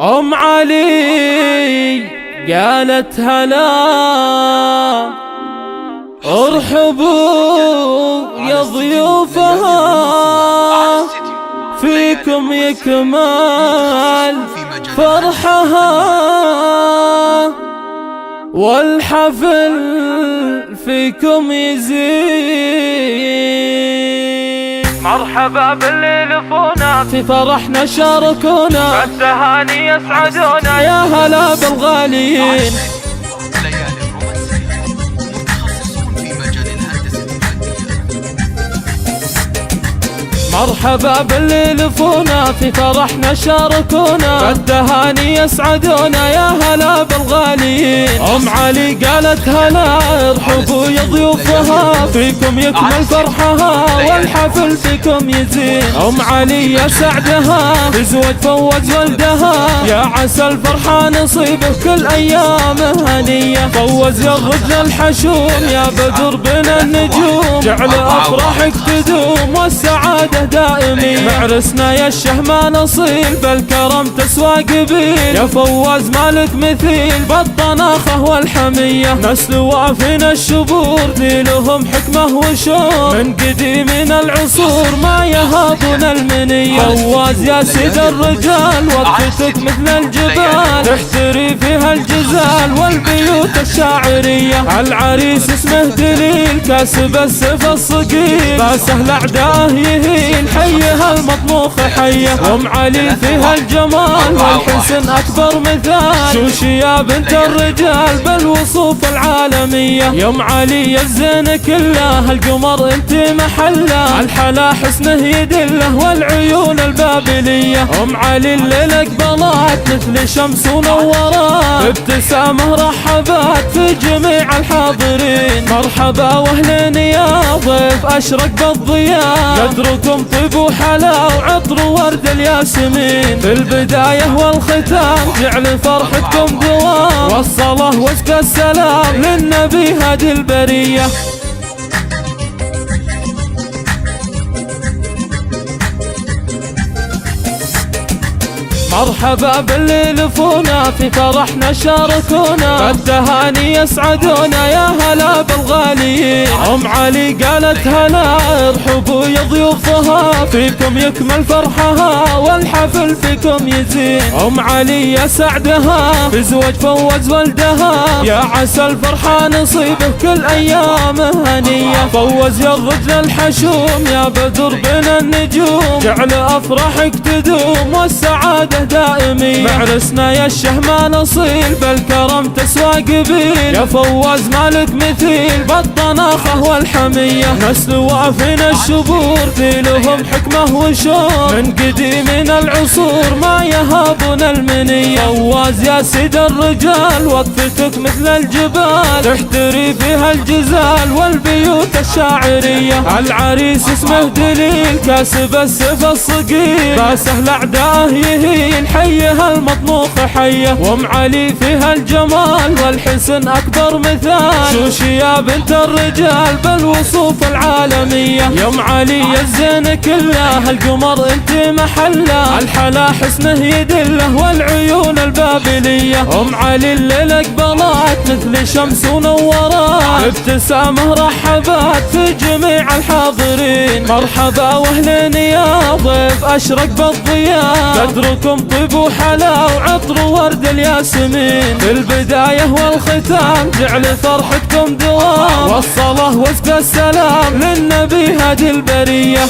أم علي قالت هلا ارحبوا يا ضيوفها، فيكم يكمل فرحها والحفل فيكم يزيد. مرحبا باللي لفونا في فرحنا شاركونا، بالتهاني يسعدونا. يا هلا بالغاليين. مرحبا باللي لفونا في فرحنا شاركونا، بالتهاني يسعدونا. يا هلا بالغاليين. أم علي قالت هلا ارحبوا يا ضيوفها، فيكم يكمل فرحها والحفل فيكم يزين. أم علي يا سعدها تزوج فوز ولدها، يا عسى الفرحة نصيبه كل أيامه هنية. فوز يا الرجل الحشوم يا بدر بين النجوم، جعل أفراحك تدوم والسعادة دائمين. معرسنا يا الشهمة نصيل بالكرم تسوى قبيل، يا فواز مالك مثيل بالطناخة والحمية. نسل وافينا الشبور ذي لهم حكمة وشور، من قديم العصور ما يهابون المنية. فواز يا سيد الرجال وقفتك مثل الجبال، تحتري فيها الجزال والبيوت الشاعرية. العريس اسمه دليل كاسب السيف الصقيل، باسه اعداه يهين حيها المطموخ حيه. وام علي فيها الجمال والحسن اكبر مثال، شوشي يا بنت الرجال بالوصوف العالميه. يا ام علي الزين كله القمر انت محله، الحلا حسنه يدله والعيون البابليه. ام علي الليله قبلات مثل شمس ونورات، ابتسامه رحبات في جميع الحاضرين. مرحبا واهلين يا ضيف اشرق بالضياء، قدركم طيب وحلا وعطر ورد الياسمين. في البداية والختام جعل فرحتكم دوام، والصلاة وازكى السلام للنبي هادي البرية. مرحبا باللي لفونا في فرحنا شاركونا، بالتهاني يسعدونا. يا هلا بالغاليين. أم علي قالت هلا ارحبوا يا ضيوفها، فيكم يكمل فرحها والحفل فيكم يزين. أم علي يا سعدها بزوج فوز ولدها، يا عسى الفرحة نصيبه كل أيامه هنية. فوز يا الرجل الحشوم يا بدر بين النجوم، جعل أفراحك تدوم والسعادة دائمين. معرسنا يا الشهمة نصيل بالكرم تسوى قبيل، يا فواز مالك مثيل بالطناخة والحمية. نسل وافينا الشبور ذي لهم حكمة وشور، من قديم العصور ما يهابون المنية. فواز يا سيد الرجال وقفتك مثل الجبال، تحتري فيها الجزال والبيوت الشاعرية. العريس اسمه دليل كاسب السيف الصقيل، باسه الاعداه يهين حيها المطموخ حيه. وام علي فيها الجمال والحسن اكبر مثال، شوشي يا بنت الرجال بالوصوف العالميه. يا ام علي الزين كله القمر انت محله، الحلا حسنه يدله والعيون البابليه. ام علي الليله قبلات مثل شمس ونورات، ابتسامه رحبات في جميع الحاضرين. مرحبا واهلين يا ضيف اشرق بالضياء، قدركم طيب وحلا وعطر ورد الياسمين. في البداية والختام جعل فرحتكم دوام، والصلاة وازكى السلام للنبي هادي البرية.